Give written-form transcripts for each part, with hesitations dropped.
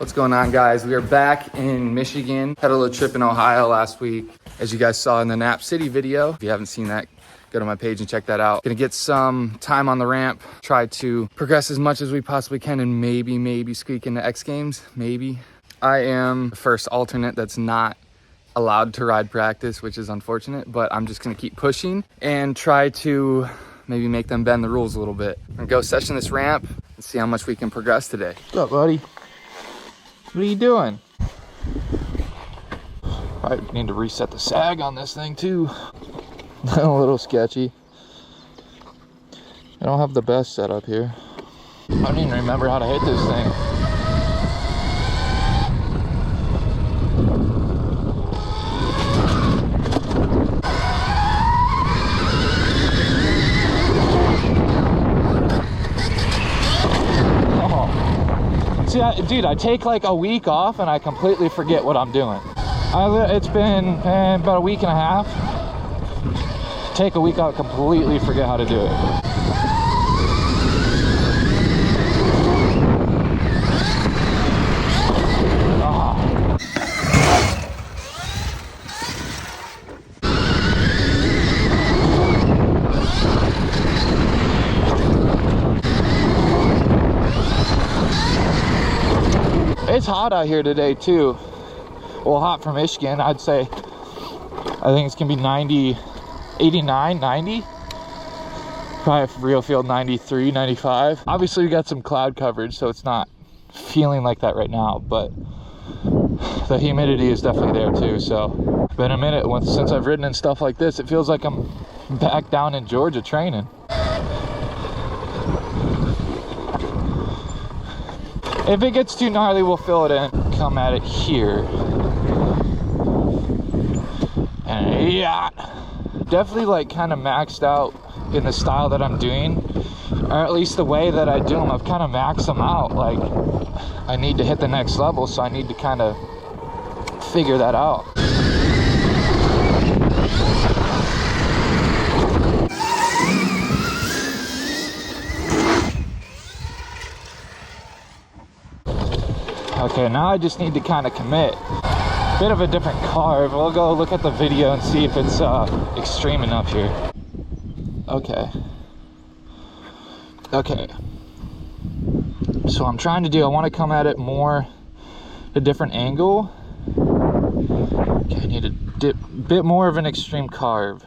What's going on, guys? We are back in Michigan. Had a little trip in Ohio last week, as you guys saw in the Nap City video. If you haven't seen that, go to my page and check that out. Gonna get some time on the ramp, try to progress as much as we possibly can, and maybe squeak into X Games, maybe. I am the first alternate that's not allowed to ride practice, which is unfortunate, but I'm just gonna keep pushing and try to maybe make them bend the rules a little bit. I'm gonna go session this ramp and see how much we can progress today. What's up, buddy? What are you doing? I need to reset the sag on this thing too. A little sketchy. I don't have the best setup here. I don't even remember how to hit this thing. See, dude, I take like a week off and I completely forget what I'm doing. It's been about a week and a half. Take a week out, completely forget how to do it. It's hot out here today too. Well, hot for Michigan, I'd say. I think it's gonna be 90, 89, 90. Probably for real field 93, 95. Obviously we got some cloud coverage, so it's not feeling like that right now, but the humidity is definitely there too. So it's been a minute since I've ridden and stuff like this. It feels like I'm back down in Georgia training. If it gets too gnarly, we'll fill it in. Come at it here. And yeah. Definitely like kind of maxed out in the style that I'm doing. Or at least the way that I do them. I've kind of maxed them out. Like, I need to hit the next level, so I need to kind of figure that out. Okay, now I just need to kind of commit. Bit of a different carve. We'll go look at the video and see if it's extreme enough here. Okay. So I'm trying to do, I want to come at it more a different angle. Okay, I need a bit more of an extreme carve.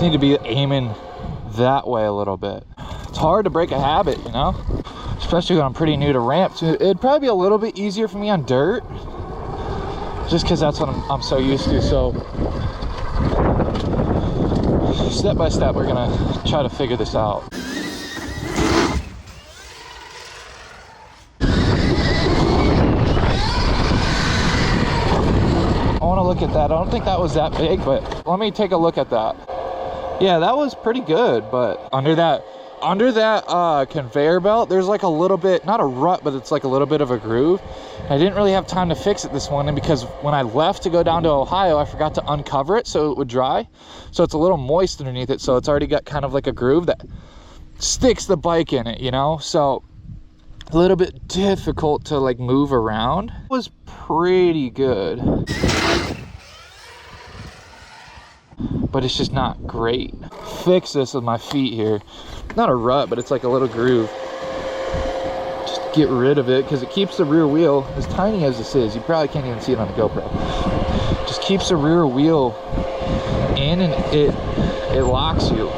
Need to be aiming that way a little bit. It's hard to break a habit, you know, especially when I'm pretty new to ramps. It'd probably be a little bit easier for me on dirt, just because that's what I'm so used to. So step by step, we're gonna try to figure this out. I want to look at that. I don't think that was that big, but let me take a look at that. Yeah, that was pretty good, but under that conveyor belt, there's like a little bit, not a rut, but it's like a little bit of a groove. I didn't really have time to fix it this morning because when I left to go down to Ohio, I forgot to uncover it so it would dry. So it's a little moist underneath it, so it's already got kind of like a groove that sticks the bike in it, you know? So a little bit difficult to like move around. It was pretty good, but it's just not great. Fix this with my feet here. Not a rut, but it's like a little groove. Just get rid of it because it keeps the rear wheel, as tiny as this is, you probably can't even see it on the GoPro, just keeps the rear wheel in, and it locks you.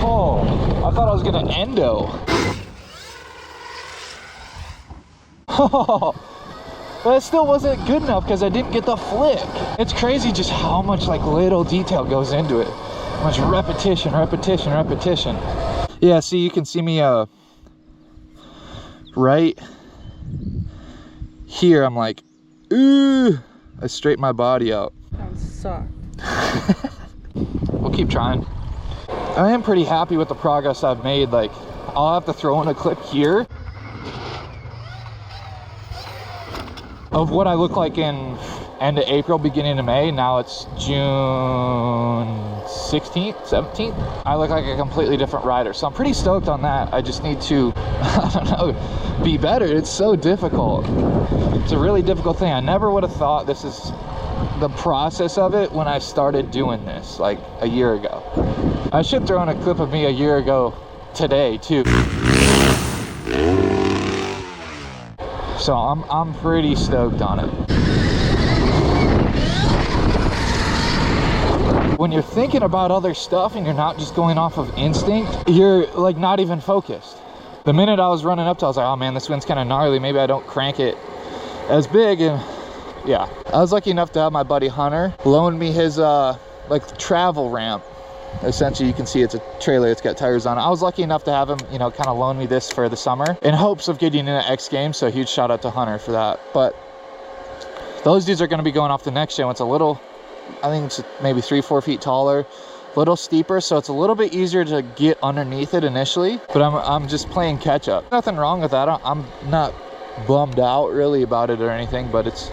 Oh, I thought I was gonna endo. Oh, but it still wasn't good enough because I didn't get the flick. It's crazy just how much like little detail goes into it. How much repetition. Yeah, see, you can see me right here. I'm like, ooh, I straighten my body out. That sucked. We'll keep trying. I am pretty happy with the progress I've made. Like, I'll have to throw in a clip here of what I look like in end of April, beginning of May. Now it's June 16th, 17th. I look like a completely different rider. So I'm pretty stoked on that. I just need to, I don't know, be better. It's so difficult. It's a really difficult thing. I never would have thought this is the process of it when I started doing this like a year ago. I should throw in a clip of me a year ago today too. So I'm pretty stoked on it. When you're thinking about other stuff and you're not just going off of instinct, you're like not even focused. The minute I was running up to, I was like, oh man, this wind's kind of gnarly. Maybe I don't crank it as big. And yeah, I was lucky enough to have my buddy Hunter loan me his like travel ramp. Essentially, you can see it's a trailer, it's got tires on it. I was lucky enough to have him, you know, kind of loan me this for the summer in hopes of getting into X Games. So huge shout out to Hunter for that. But those dudes are going to be going off the next show. It's a little, I think it's maybe 3-4 feet taller, a little steeper, so it's a little bit easier to get underneath it initially. But I'm just playing catch up. Nothing wrong with that. I'm not bummed out really about it or anything, but it's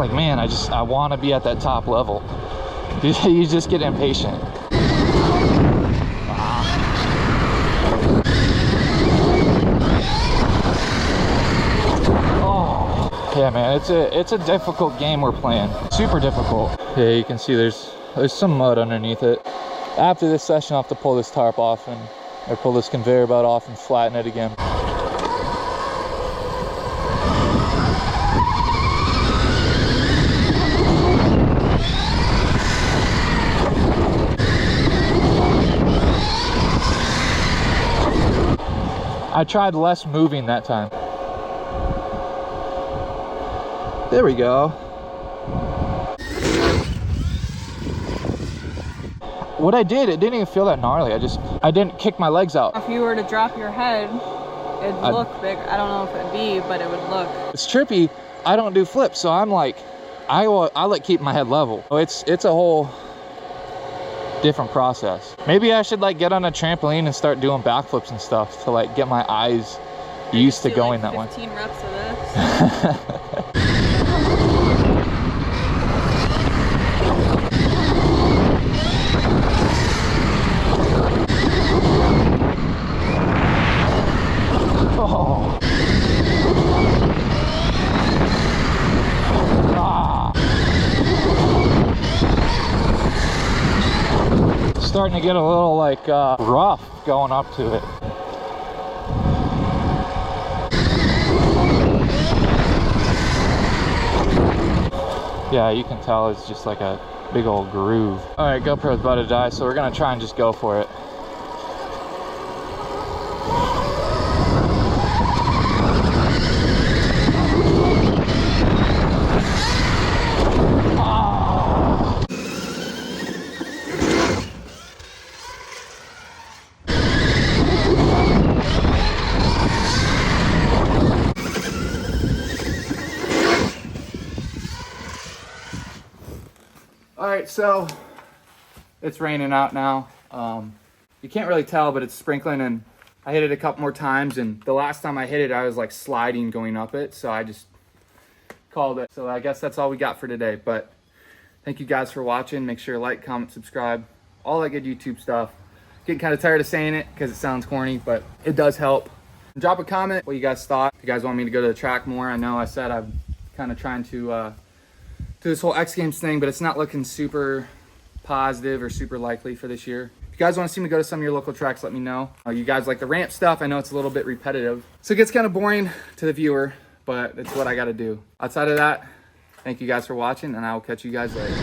like, man, I want to be at that top level. You just get impatient. Oh yeah, man, it's a difficult game we're playing. Super difficult. Yeah, you can see there's some mud underneath it. After this session, I'll have to pull this tarp off or pull this conveyor belt off and flatten it again. I tried less moving that time. There we go. What I did, it didn't even feel that gnarly. I didn't kick my legs out. If you were to drop your head, it'd look big. I don't know if it'd be, but it would look. It's trippy. I don't do flips, so I'm like, I like keep my head level. It's a whole different process. Maybe I should like get on a trampoline and start doing backflips and stuff to like get my eyes used to going that way. 15 reps of this. Oh. Starting to get a little like rough going up to it. Yeah, you can tell it's just like a big old groove. All right, GoPro's about to die, so we're gonna try and just go for it. All right, so it's raining out now. You can't really tell, but it's sprinkling, and I hit it a couple more times, and the last time I hit it, I was like sliding going up it, so I just called it. So I guess that's all we got for today, but thank you guys for watching. Make sure to like, comment, subscribe, all that good YouTube stuff. Getting kind of tired of saying it because it sounds corny, but it does help. Drop a comment what you guys thought. If you guys want me to go to the track more, I know I said I'm kind of trying to do this whole X Games thing, but it's not looking super positive or super likely for this year. If you guys want to see me go to some of your local tracks, let me know. You guys like the ramp stuff. I know it's a little bit repetitive, so it gets kind of boring to the viewer, but it's what I got to do. Outside of that, thank you guys for watching, and I will catch you guys later.